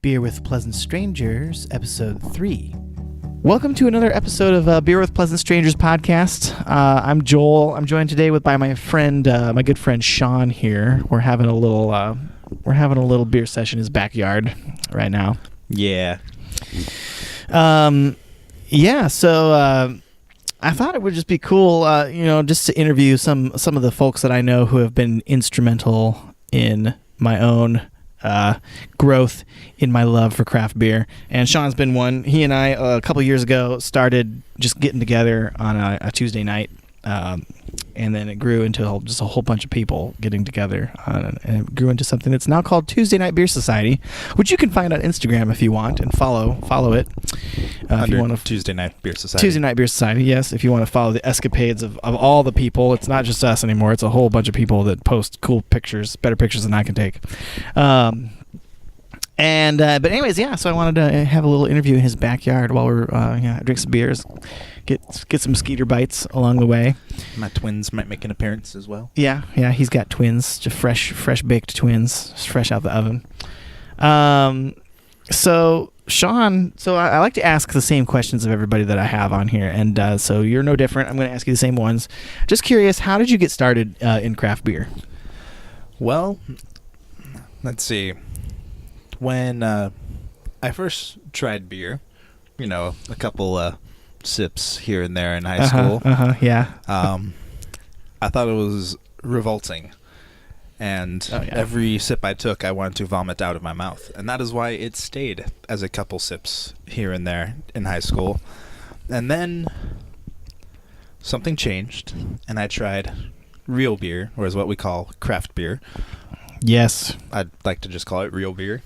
Beer with Pleasant Strangers, Episode 3. Welcome to another episode of Beer with Pleasant Strangers podcast. I'm Joel. I'm joined today by my friend, my good friend Sean here. We're having a little beer session in his backyard right now. Yeah. So I thought it would just be cool, just to interview some of the folks that I know who have been instrumental in my own growth in my love for craft beer. And Sean's been one. He and I, a couple years ago, started just getting together on a Tuesday night. And then it grew into just a whole bunch of people getting together. And it grew into something that's now called Tuesday Night Beer Society, which you can find on Instagram if you want and follow it. If you want to Tuesday Night Beer Society. Tuesday Night Beer Society, yes. If you want to follow the escapades of all the people. It's not just us anymore. It's a whole bunch of people that post cool pictures, better pictures than I can take. But anyways, yeah, so I wanted to have a little interview in his backyard while we're drink some beers, get some skeeter bites along the way. My twins might make an appearance as well. Yeah, he's got twins, just fresh baked twins, just fresh out the oven. So Sean, I like to ask the same questions of everybody that I have on here, and so you're no different. I'm going to ask you the same ones. Just curious, how did you get started in craft beer? Well, let's see. When I first tried beer, a couple sips here and there in high school. Yeah. I thought it was revolting. And every sip I took, I wanted to vomit out of my mouth. And that is why it stayed as a couple sips here and there in high school. And then something changed, and I tried real beer, or is what we call craft beer. Yes. I'd like to just call it real beer.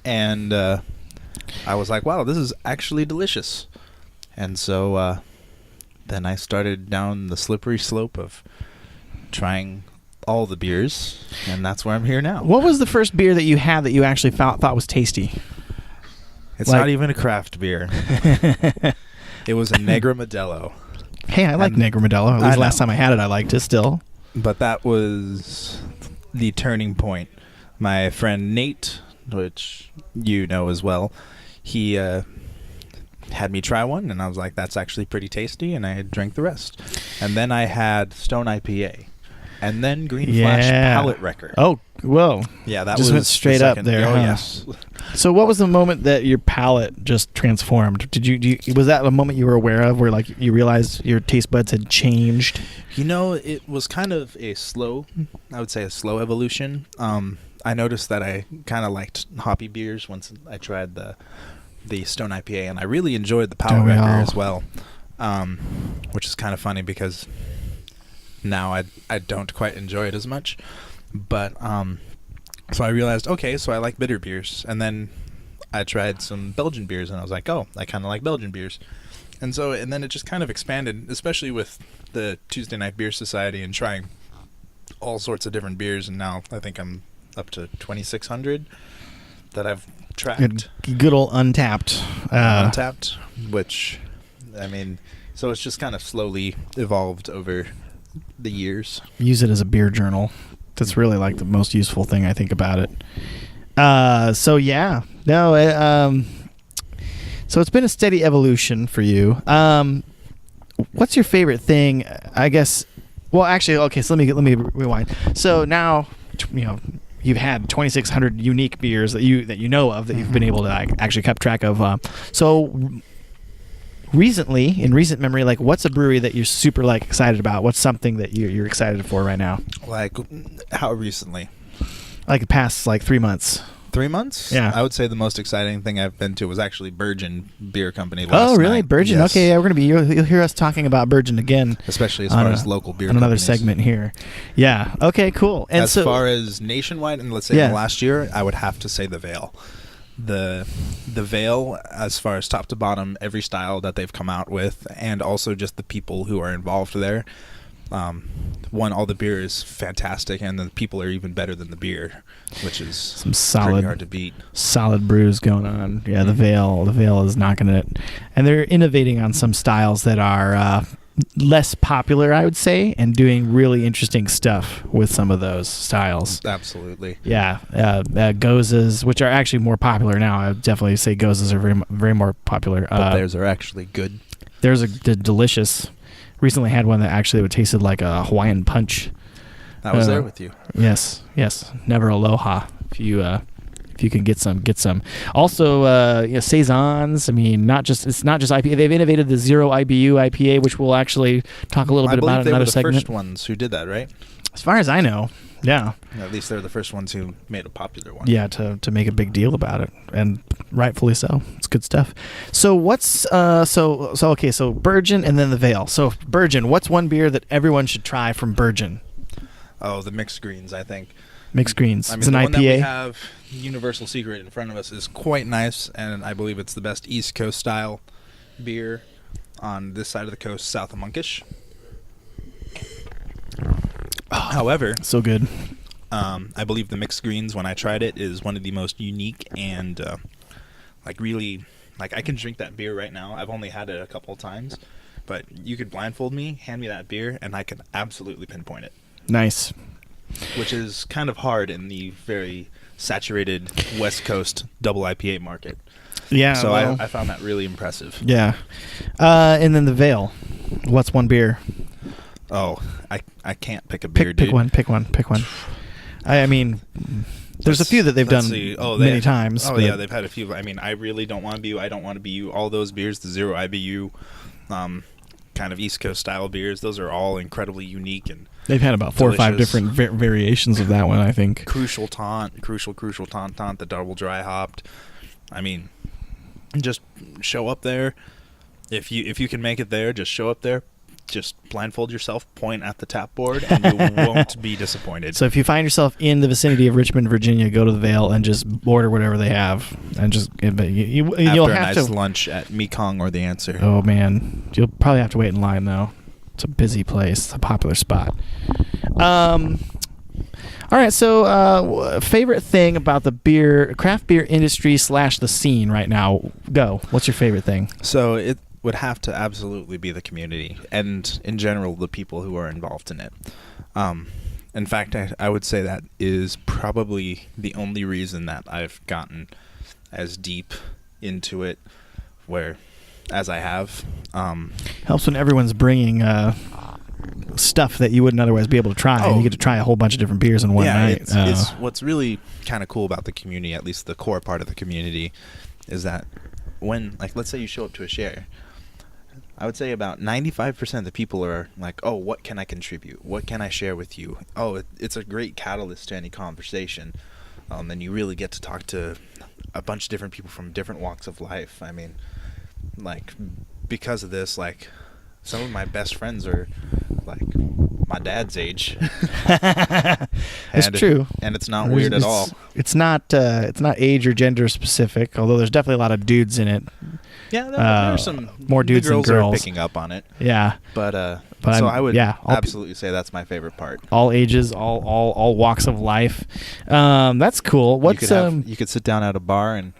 And I was like, wow, this is actually delicious. And so then I started down the slippery slope of trying all the beers, and that's where I'm here now. What was the first beer that you had that you actually thought was tasty? It's not even a craft beer. It was a Negra Modelo. Hey, I like Negra Modelo. At least last time I had it, I liked it still. But that was the turning point. My friend Nate, which you know as well, he had me try one, and I was like, that's actually pretty tasty, and I drank the rest. And then I had Stone IPA. And then Green Flash Palate Wrecker. Oh, whoa. Yeah, that just was went straight up there. Oh, huh? Yes. So what was the moment that your palate just transformed? Was that a moment you were aware of where you realized your taste buds had changed? It was kind of a slow evolution. I noticed that I kind of liked hoppy beers once I tried the Stone IPA, and I really enjoyed the Palate Wrecker as well, which is kind of funny because now I don't quite enjoy it as much. But so I realized, okay, so I like bitter beers. And then I tried some Belgian beers, and I was like, oh, I kind of like Belgian beers. And then it just kind of expanded, especially with the Tuesday Night Beer Society and trying all sorts of different beers. And now I think I'm up to 2,600 that I've tracked. Good old Untapped. Untapped, which, so it's just kind of slowly evolved over the years. Use it as a beer journal. That's really the most useful thing I think about it. So it's been a steady evolution for you. What's your favorite thing? I guess. Well, actually, okay. So let me rewind. So now, you've had 2,600 unique beers that you know of that you've been able to actually keep track of. So recently, in recent memory, what's a brewery that you're super excited about? What's something that you're excited for right now? How recently? The past 3 months. 3 months? Yeah. I would say the most exciting thing I've been to was actually Bergen Beer Company last night. Oh, really? Night. Bergen? Yes. Okay, yeah, you'll hear us talking about Bergen again. Especially as far as local beer on another companies. segment here. Yeah. Okay, cool. And as far as nationwide, and let's say in the last year, I would have to say the Veil. The Veil, as far as top to bottom, every style that they've come out with, and also just the people who are involved there. All the beer is fantastic, and the people are even better than the beer, which is some solid, pretty hard to beat. Solid brews going on. Yeah, the Veil is knocking it, and they're innovating on some styles that are less popular, I would say, and doing really interesting stuff with some of those styles. Absolutely. Yeah, Gozas, which are actually more popular now. I would definitely say Gozas are very more popular. But theirs are actually good. They're delicious. Recently had one that actually tasted like a Hawaiian punch. I was there with you. Yes. Never aloha. If you can get some. Also, saisons. I mean, it's not just IPA. They've innovated the zero IBU IPA, which we'll actually talk a little bit about in another segment. They were the first ones who did that, right? As far as I know, yeah. At least they're the first ones who made a popular one. Yeah, to make a big deal about it, and rightfully so. It's good stuff. So what's so Burgeon and then the Veil. So Burgeon, what's one beer that everyone should try from Burgeon? Oh, the Mixed Greens, I think. Mixed Greens. I mean, it's an the IPA. One that we have, Universal Secret, in front of us is quite nice, and I believe it's the best East Coast style beer on this side of the coast, south of Monkish. However, so good. I believe the Mixed Greens, when I tried it, is one of the most unique and really, I can drink that beer right now. I've only had it a couple of times, but you could blindfold me, hand me that beer, and I could absolutely pinpoint it. Nice. Which is kind of hard in the very saturated West Coast double IPA market. Yeah. So I found that really impressive. Yeah. And then the Veil. What's one beer? Oh, I can't pick a beer, dude. Pick one. I mean, there's a few that they've done many times. Oh, yeah, they've had a few. I mean, I really don't want to be you. I don't want to be you. All those beers, the zero IBU, kind of East Coast style beers, those are all incredibly unique and they've had about 4 or 5 different variations of that one, I think. Crucial Taunt, the double dry hopped. I mean, just show up there. If you can make it there, just show up there. Just blindfold yourself, point at the tap board, and you won't be disappointed. So if you find yourself in the vicinity of Richmond, Virginia, go to the Veil and just order whatever they have, and just you'll have nice lunch at Mekong or The Answer. Oh man, you'll probably have to wait in line though. It's a busy place. It's a popular spot. All right, so favorite thing about the craft beer industry / the scene right now. Go. What's your favorite thing? So it would have to absolutely be the community and, in general, the people who are involved in it. In fact, I would say that is probably the only reason that I've gotten as deep into it as I have. Helps when everyone's bringing stuff that you wouldn't otherwise be able to try. And you get to try a whole bunch of different beers in one night. It's what's really kind of cool about the community, at least the core part of the community, is that when, let's say you show up to a share, I would say about 95% of the people are like, oh, what can I contribute? What can I share with you? Oh, it's a great catalyst to any conversation. And you really get to talk to a bunch of different people from different walks of life. I mean, because of this, some of my best friends are, my dad's age. It's true. And it's not weird at all. It's not age or gender specific, although there's definitely a lot of dudes in it. Yeah, there are some more dudes than girls are picking up on it. Yeah, but so I would absolutely say that's my favorite part. All ages, all walks of life. That's cool. You could sit down at a bar and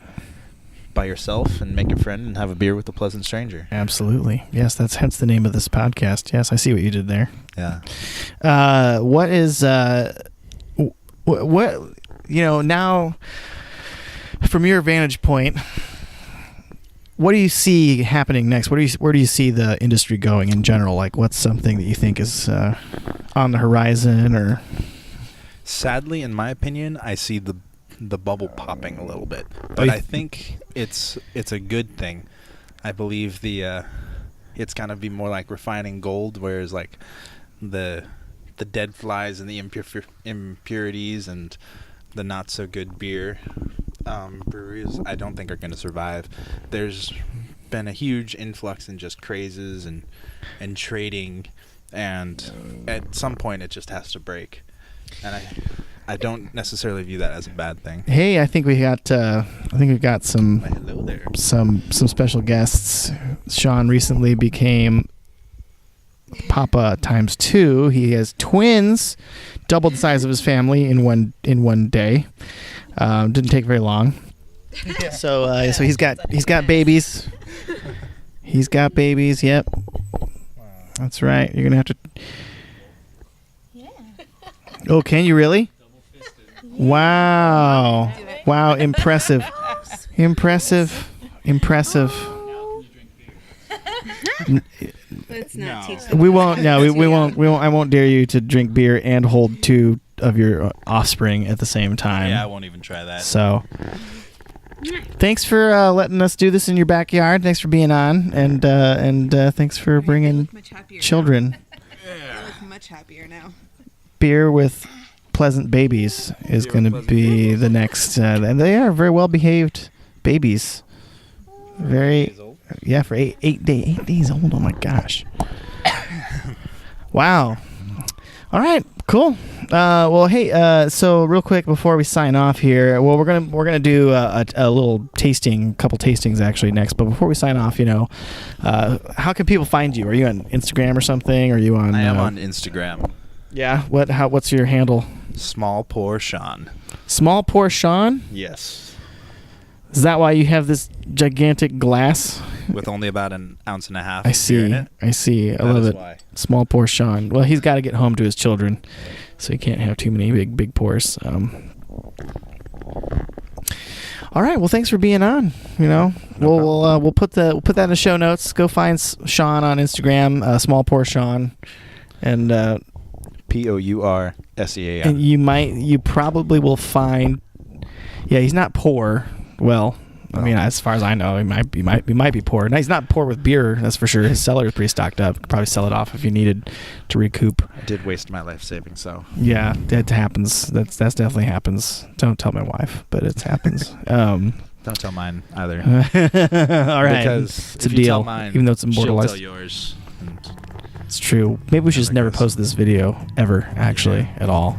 by yourself and make a friend and have a beer with a pleasant stranger. Absolutely. Yes, that's hence the name of this podcast. Yes, I see what you did there. Yeah. What is what now from your vantage point, what do you see happening next? Where do you see the industry going in general? What's something that you think is on the horizon? Or sadly, in my opinion, I see the bubble popping a little bit, but I think it's a good thing. I believe it's gonna be more like refining gold, whereas the dead flies and the impurities and the not so good beer breweries, I don't think are going to survive. There's been a huge influx in just crazes and trading, and at some point it just has to break. And I don't necessarily view that as a bad thing. Hey, I think we've got some hello there. some special guests. Sean recently became Papa ×2. He has twins, double the size of his family in one day. Didn't take very long. So he's got babies. He's got babies. Yep. That's right. You're gonna have to. Yeah. Oh, can you really? Wow. Do it. Wow. Impressive. Impressive. Impressive. Let's not No. teach them. We won't. No, we Too young. won't. We won't. I won't dare you to drink beer and hold two of your offspring at the same time. Yeah, I won't even try that. So, thanks for letting us do this in your backyard. Thanks for being on, and thanks for They bringing look much happier children. Now. They look much happier now. Beer with pleasant babies is Beer going to with pleasant be babies. the next, and they are very well behaved babies. Very, Days old. yeah, for 8 days old. Oh my gosh! Wow. All right, cool. Well, hey, so real quick before we sign off here, well, we're gonna do a little tasting, couple tastings actually next. But before we sign off, how can people find you? Are you on Instagram or something? Are you on? I am on Instagram. Yeah. What's your handle? Small Pour Sean. Small Pour Sean. Yes. Is that why you have this gigantic glass? With only about an ounce and a half I of beer in see. it. I see. I That love is it. why. Small Pour Sean. Well, he's got to get home to his children, so he can't have too many big pours. All right. Well, thanks for being on. We'll put that in the show notes. Go find Sean on Instagram, Small Pour Sean, and POURSEAN. and you probably will find. Yeah, he's not poor. Well, I mean, as far as I know, he might be poor. No, he's not poor with beer, that's for sure. His cellar is pretty stocked up. Could probably sell it off if you needed to recoup. I did waste my life savings, so. Yeah, that happens. That's definitely happens. Don't tell my wife, but it happens. Don't tell mine either. All right, Because it's a if you tell deal, mine, even though it's she'll immortalized. tell yours. And It's true. Maybe we should just never Never goes. post this video ever, actually, at all.